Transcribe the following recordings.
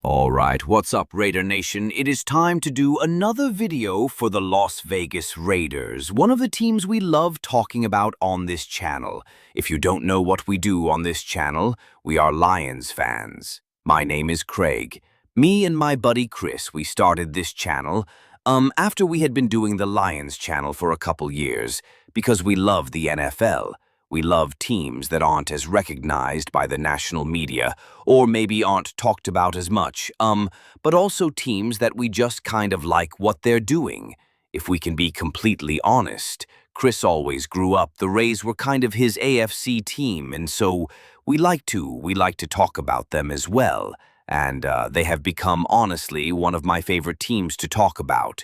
Alright, what's up, Raider Nation? It is time to do another video for the Las Vegas Raiders, one of the teams we love talking about on this channel. If you don't know what we do on this channel, we are Lions fans. My name is Craig. Me and my buddy Chris, we started this channel after we had been doing the Lions channel for a couple years, because we love the NFL. We love teams that aren't as recognized by the national media, or maybe aren't talked about as much, but also teams that we just kind of like what they're doing. If we can be completely honest, Chris always grew up, the Rays were kind of his AFC team, and so we like to talk about them as well, and they have become, honestly, one of my favorite teams to talk about.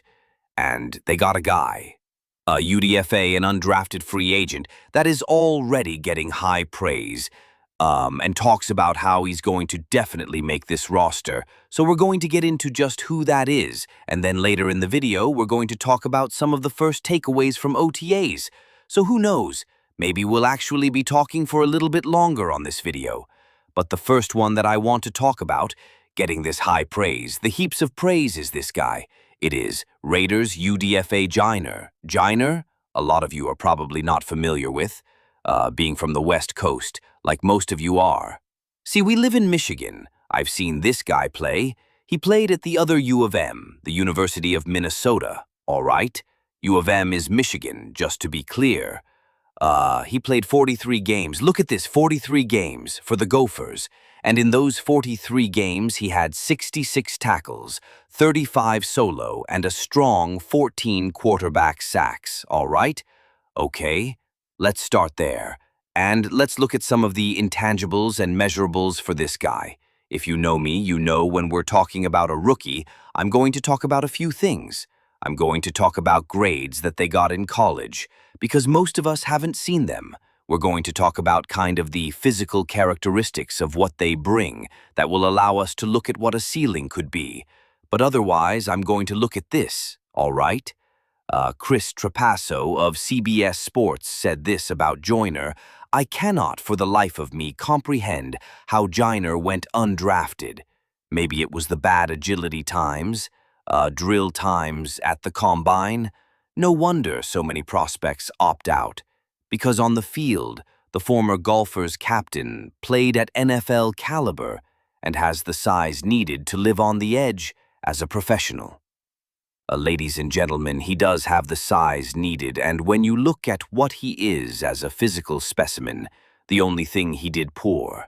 And they got a guy. A UDFA, an undrafted free agent, that is already getting high praise, and talks about how he's going to definitely make this roster. So we're going to get into just who that is, and then later in the video, we're going to talk about some of the first takeaways from OTAs. So who knows, maybe we'll actually be talking for a little bit longer on this video. But the first one that I want to talk about, getting this high praise, the heaps of praise, is this guy. It is Raiders UDFA Giner. Giner, a lot of you are probably not familiar with, being from the West Coast, like most of you are. See, we live in Michigan. I've seen this guy play. He played at the other U of M, the University of Minnesota, all right? U of M is Michigan, just to be clear. He played 43 games. Look at this, 43 games for the Gophers. And in those 43 games, he had 66 tackles, 35 solo, and a strong 14 quarterback sacks, all right? Okay, let's start there. And let's look at some of the intangibles and measurables for this guy. If you know me, you know when we're talking about a rookie, I'm going to talk about a few things. I'm going to talk about grades that they got in college, because most of us haven't seen them. We're going to talk about kind of the physical characteristics of what they bring that will allow us to look at what a ceiling could be. But otherwise, I'm going to look at this, all right? Chris Trapasso of CBS Sports said this about Joyner: "I cannot for the life of me comprehend how Joyner went undrafted. Maybe it was the bad agility times, drill times at the combine. No wonder so many prospects opt out. Because on the field, the former Golfers captain played at NFL caliber and has the size needed to live on the edge as a professional." Ladies and gentlemen, he does have the size needed, and when you look at what he is as a physical specimen, the only thing he did poor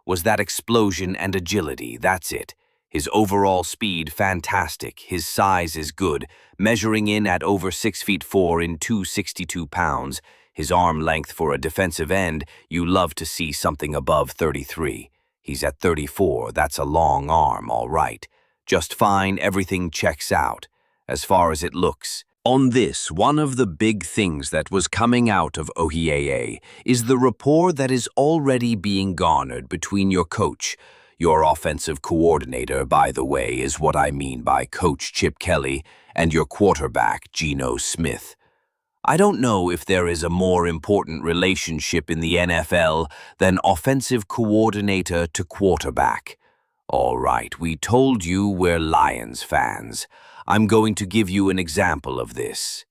was that explosion and agility, that's it. His overall speed, fantastic. His size is good, measuring in at over 6'4" in 262 pounds. His arm length for a defensive end, you love to see something above 33. He's at 34, that's a long arm, all right. Just fine, everything checks out, as far as it looks. On this, one of the big things that was coming out of OTAs is the rapport that is already being garnered between your coach. Your offensive coordinator, by the way, is what I mean by Coach Chip Kelly, and your quarterback, Geno Smith. I don't know if there is a more important relationship in the NFL than offensive coordinator to quarterback. All right, we told you we're Lions fans. I'm going to give you an example of this.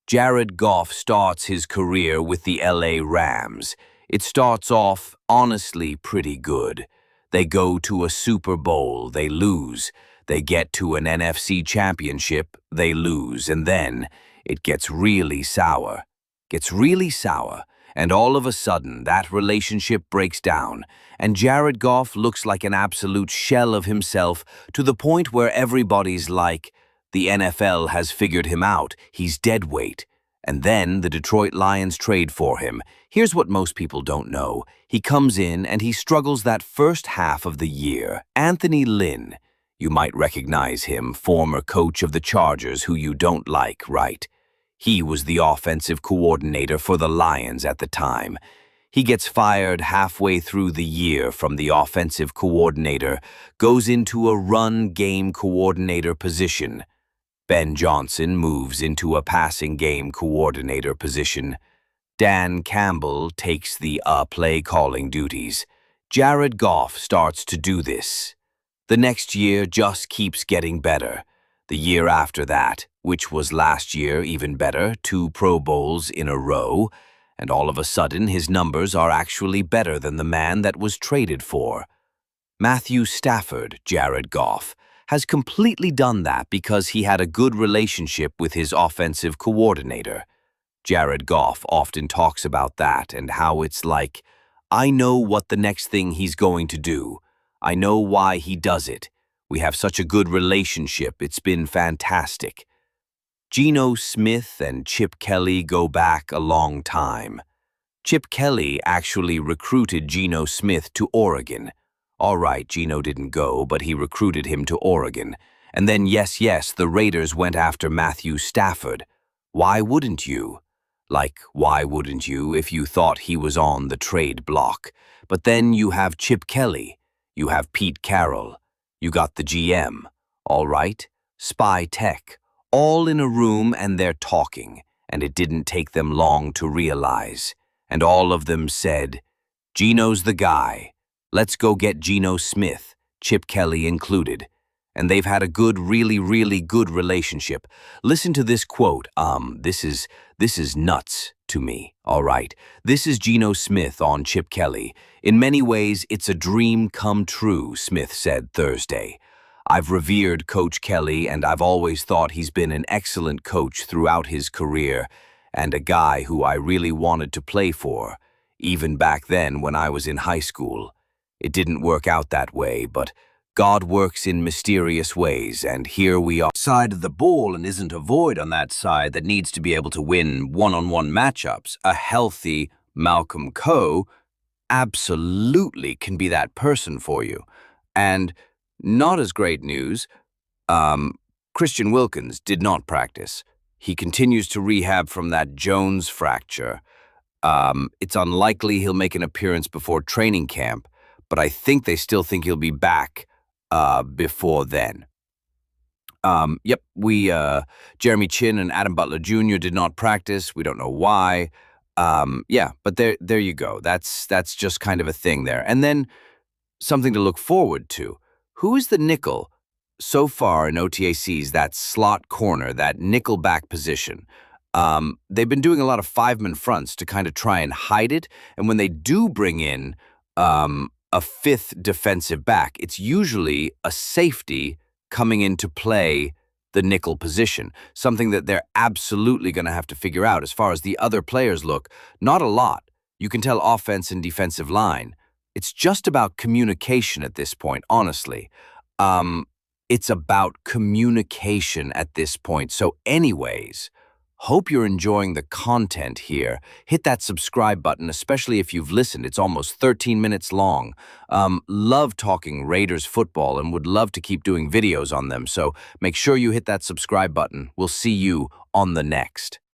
Jared Goff starts his career with the LA Rams. It starts off, honestly, pretty good. They go to a Super Bowl, they lose. They get to an NFC championship, they lose. And then it gets really sour. And all of a sudden, that relationship breaks down, and Jared Goff looks like an absolute shell of himself, to the point where everybody's like, the NFL has figured him out, he's dead weight. And then the Detroit Lions trade for him. Here's what most people don't know. He comes in and he struggles that first half of the year. Anthony Lynn, you might recognize him, former coach of the Chargers, who you don't like, right? He was the offensive coordinator for the Lions at the time. He gets fired halfway through the year from the offensive coordinator, goes into a run game coordinator position. Ben Johnson moves into a passing game coordinator position. Dan Campbell takes the play calling duties. Jared Goff starts to do this. The next year just keeps getting better. The year after that, which was last year even better, 2 Pro Bowls in a row, and all of a sudden his numbers are actually better than the man that was traded for. Matthew Stafford, Jared Goff, has completely done that because he had a good relationship with his offensive coordinator. Jared Goff often talks about that and how it's like, I know what the next thing he's going to do. I know why he does it. We have such a good relationship. It's been fantastic. Geno Smith and Chip Kelly go back a long time. Chip Kelly actually recruited Geno Smith to Oregon. All right, Geno didn't go, but he recruited him to Oregon. And then, yes, the Raiders went after Matthew Stafford. Why wouldn't you? Like, why wouldn't you if you thought he was on the trade block? But then you have Chip Kelly. You have Pete Carroll. You got the GM. All right, Spy Tech. All in a room and they're talking. And it didn't take them long to realize. And all of them said, Geno's the guy. Let's go get Geno Smith, Chip Kelly included. And they've had a good, really good relationship. Listen to this quote. This is nuts to me, all right? This is Geno Smith on Chip Kelly. In many ways, it's a dream come true, Smith said Thursday. I've revered Coach Kelly, and I've always thought he's been an excellent coach throughout his career, and a guy who I really wanted to play for, even back then when I was in high school. It didn't work out that way, but God works in mysterious ways, and here we are. Side of the ball and isn't a void on that side that needs to be able to win one-on-one matchups. A healthy Malcolm Coe absolutely can be that person for you. And not as great news, Christian Wilkins did not practice. He continues to rehab from that Jones fracture. It's unlikely he'll make an appearance before training camp, but I think they still think he'll be back before then. Jeremy Chin and Adam Butler Jr. did not practice. We don't know why. But there you go. That's just kind of a thing there. And then something to look forward to. Who is the nickel so far in OTACs, that slot corner, that nickel back position? They've been doing a lot of 5-man fronts to kind of try and hide it. And when they do bring in a 5th defensive back, it's usually a safety coming in to play the nickel position, something that they're absolutely going to have to figure out. As far as the other players look, not a lot. You can tell offense and defensive line. It's just about communication at this point, honestly. It's about communication at this point. So anyways, hope you're enjoying the content here. Hit that subscribe button, especially if you've listened. It's almost 13 minutes long. Love talking Raiders football and would love to keep doing videos on them. So make sure you hit that subscribe button. We'll see you on the next.